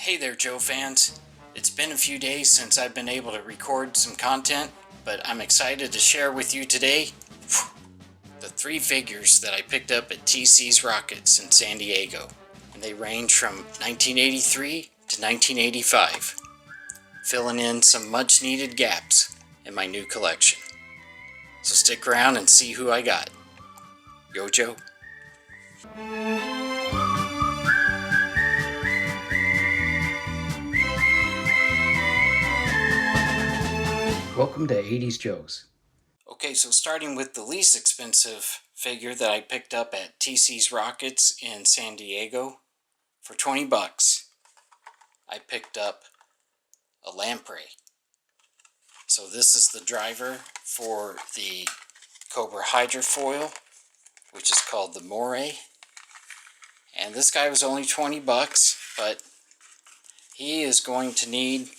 Hey there, Joe fans. It's been a few days since I've been able to record some content, but I'm excited to share with you today the 3 figures that I picked up at TC's Rockets in San Diego. And they range from 1983 to 1985, filling in some much needed gaps in my new collection. So stick around and see who I got. Yo, Joe. Welcome to 80s Joe's. Okay, so starting with the least expensive figure that I picked up at TC's Rockets in San Diego for 20 bucks. I picked up a lamprey. So this is the driver for the Cobra hydrofoil, which is called the Moray. And this guy was only 20 bucks, but he is going to need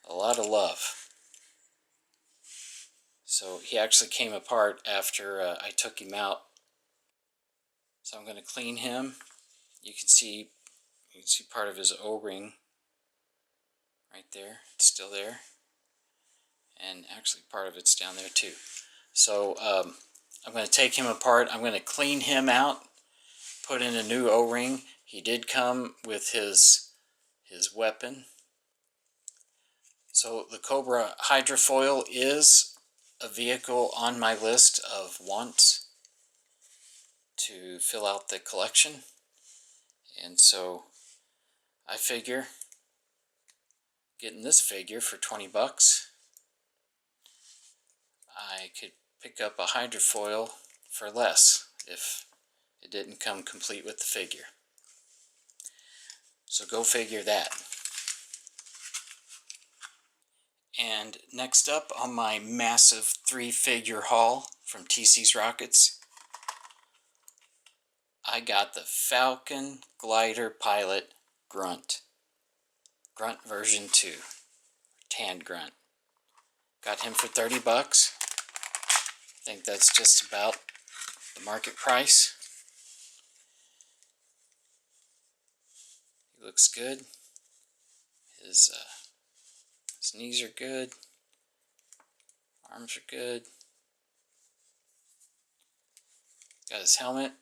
a lot of love. So he actually came apart after I took him out. So I'm going to clean him. You can see part of his O-ring right there. It's still there. And actually part of it's down there too. So I'm going to take him apart. I'm going to clean him out, put in a new O-ring. He did come with his weapon. So the Cobra hydrofoil is a vehicle on my list of wants to fill out the collection. And so I figure getting this figure for 20 bucks, I could pick up a hydrofoil for less if it didn't come complete with the figure. So go figure that. And next up on my massive 3-figure haul from TC's Rockets, I got the Falcon Glider Pilot Grunt. Grunt version 2. Tan Grunt. Got him for 30 bucks. I think that's just about the market price. He looks good. His knees are good. Arms are good. Got his helmet.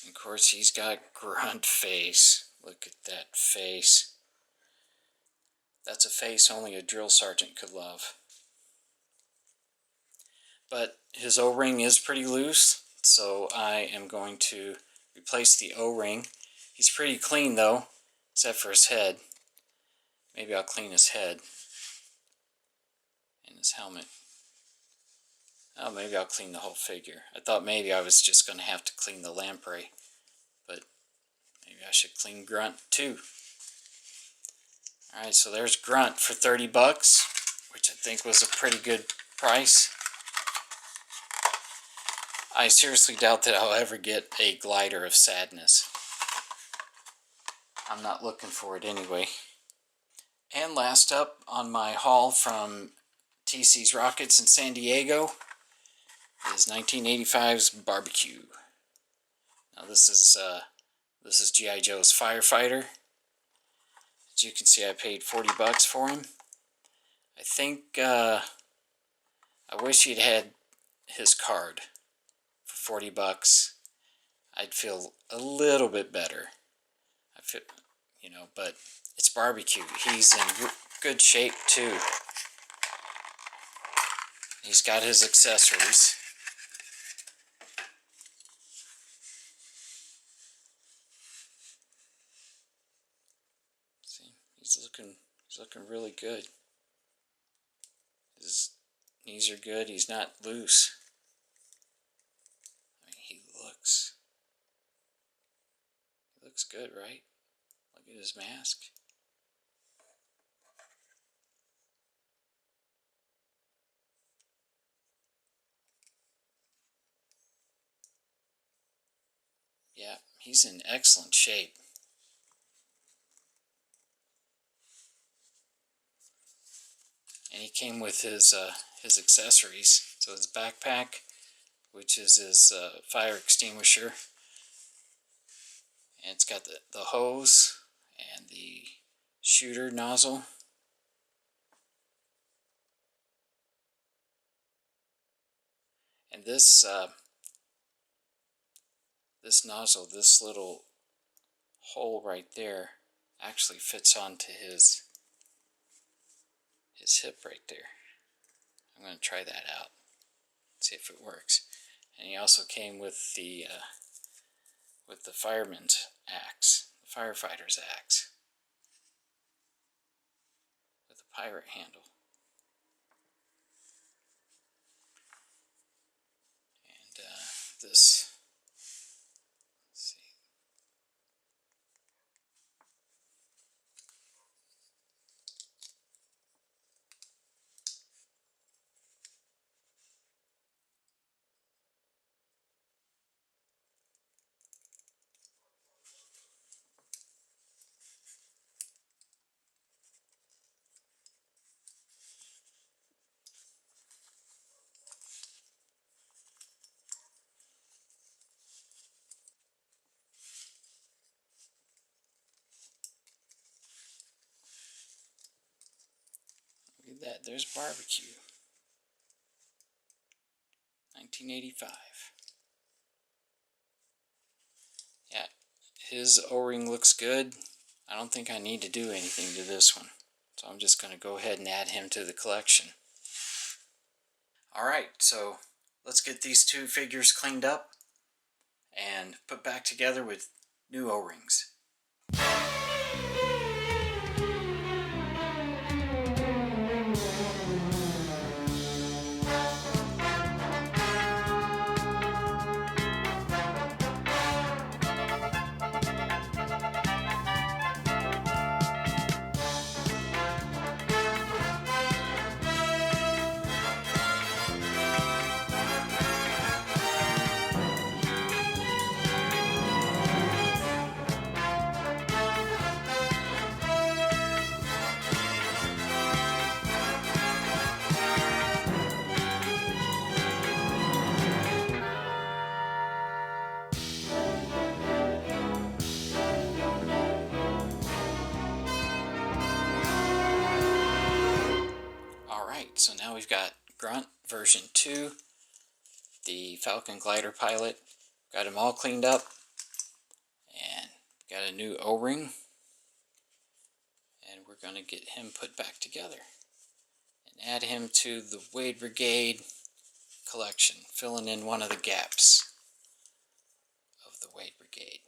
And of course, he's got grunt face. Look at that face. That's a face only a drill sergeant could love. But his O-ring is pretty loose, so I am going to replace the O-ring. He's pretty clean though, except for his head. Maybe I'll clean his head and his helmet. Oh, maybe I'll clean the whole figure. I thought maybe I was just going to have to clean the lamprey, but maybe I should clean Grunt too. Alright, so there's Grunt for 30 bucks, which I think was a pretty good price. I seriously doubt that I'll ever get a glider of sadness. I'm not looking for it anyway. And last up on my haul from TC's Rockets in San Diego is 1985's Barbecue. Now this is G.I. Joe's Firefighter. As you can see, I paid 40 bucks for him. I think I wish he'd had his card. For 40 bucks, I'd feel a little bit better. I feel, but it's Barbecue. He's in good shape too. He's got his accessories. See, he's looking really good. His knees are good. He's not loose. I mean, he looks good, right? Look at his mask. Yeah, he's in excellent shape. And he came with his accessories. So his backpack which is his fire extinguisher. And it's got the hose and the shooter nozzle. And this nozzle, this little hole right there, actually fits onto his hip right there. I'm going to try that out, see if it works. And he also came with the fireman's axe, the firefighter's axe, with a pirate handle. And this, let's see. Look at that, there's barbecue. 1985. Yeah, his O-ring looks good. I don't think I need to do anything to this one. So I'm just going to go ahead and add him to the collection. Alright, so let's get these two figures cleaned up and put back together with new O-rings. So now we've got Grunt version 2, the Falcon glider pilot. Got him all cleaned up and got a new O-ring, and we're going to get him put back together and add him to the Wade Brigade collection, filling in one of the gaps of the Wade Brigade.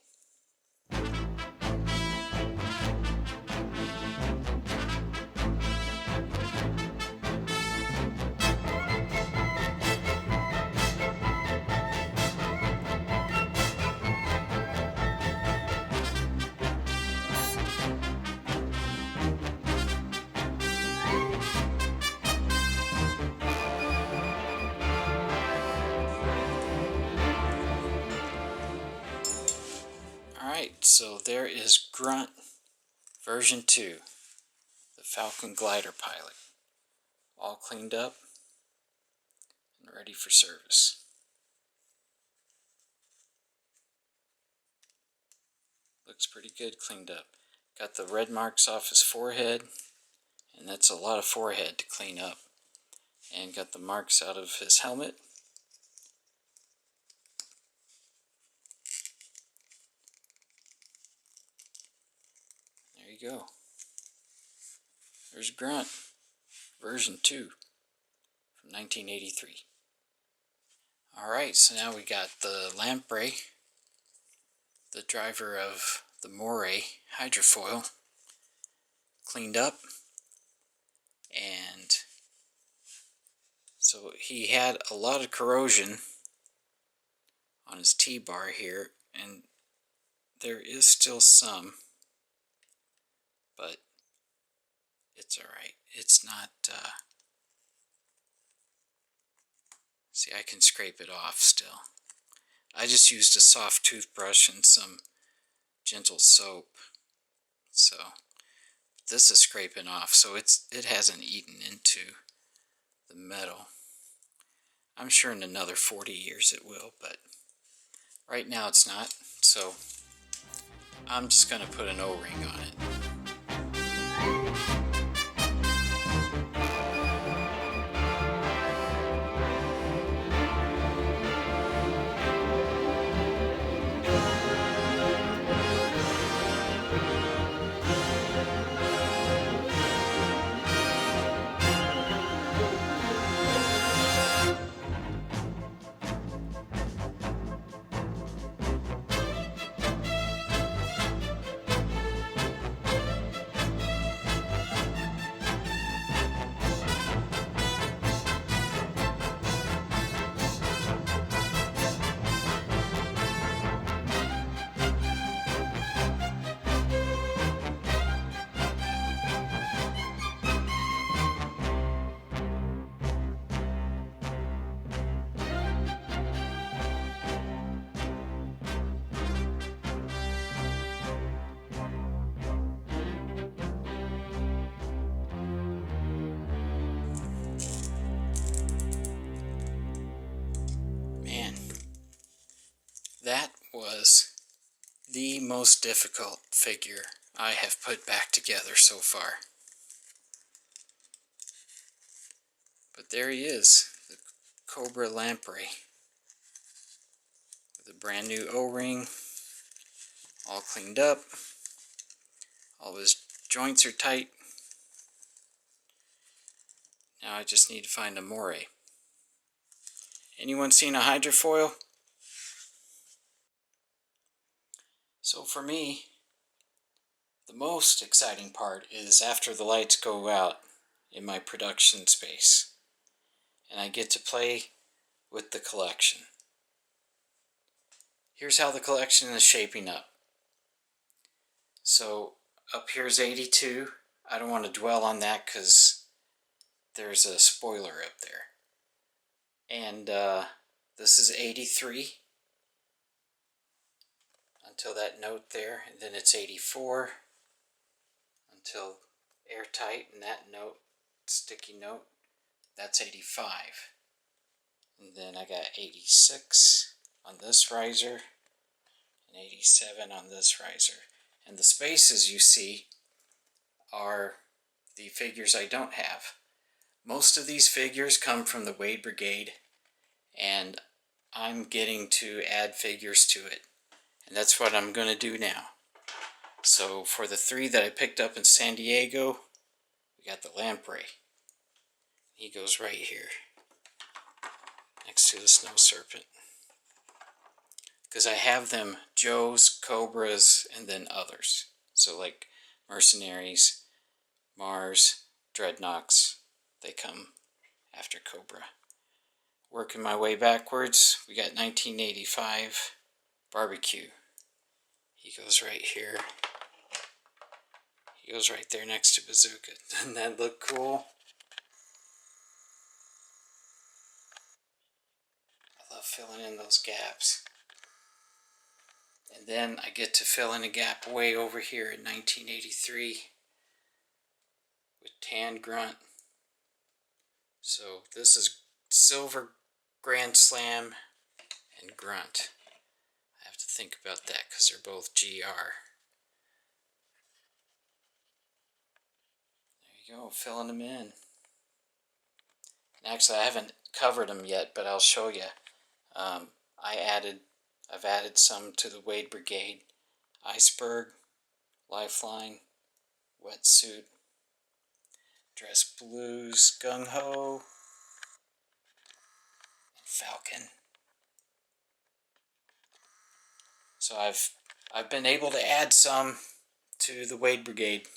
Alright, so there is Grunt version 2, the Falcon glider pilot, all cleaned up and ready for service. Looks pretty good cleaned up. Got the red marks off his forehead, and that's a lot of forehead to clean up. And got the marks out of his helmet. There you go. There's Grunt, version 2 from 1983. Alright, so now we got the lamprey, the driver of the Moray hydrofoil, cleaned up. And so he had a lot of corrosion on his T-bar here, and there is still some, but it's alright. It's not, see, I can scrape it off still. I just used a soft toothbrush and some gentle soap, so this is scraping off, so it hasn't eaten into the metal. I'm sure in another 40 years it will, but right now it's not. So I'm just going to put an O-ring on it. Man, that was the most difficult figure I have put back together so far. But there he is, the Cobra Lamprey, with a brand new O-ring, all cleaned up. All his joints are tight. Now I just need to find a moray. Anyone seen a hydrofoil? So for me, the most exciting part is after the lights go out in my production space and I get to play with the collection. Here's how the collection is shaping up. So up here's 82. I don't want to dwell on that because there's a spoiler up there. And this is 83 until that note there, and then it's 84 until airtight, and that note, sticky note, that's 85. And then I got 86 on this riser and 87 on this riser. And the spaces you see are the figures I don't have. Most of these figures come from the Wade Brigade, and I'm getting to add figures to it. And that's what I'm going to do now. So for the 3 that I picked up in San Diego, we got the Lamprey. He goes right here, next to the Snow Serpent. Because I have them Joes, Cobras, and then others. So like Mercenaries, Mars, Dreadnoks, they come after Cobra. Working my way backwards, we got 1985 Barbecue. He goes right here. He goes right there next to Bazooka. Doesn't that look cool? I love filling in those gaps. And then I get to fill in a gap way over here in 1983 with Tan Grunt. So this is Silver, Grand Slam, and Grunt. I have to think about that because they're both GR. There you go, filling them in. And actually, I haven't covered them yet, but I'll show you. I've added some to the Wade Brigade. Iceberg, Lifeline, Wetsuit, Dress Blues, Gung Ho, and Falcon. So I've been able to add some to the Wade Brigade,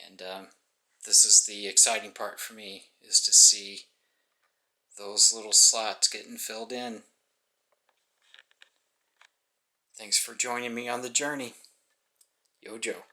and this is the exciting part for me, is to see those little slots getting filled in. Thanks for joining me on the journey. Yo, Joe.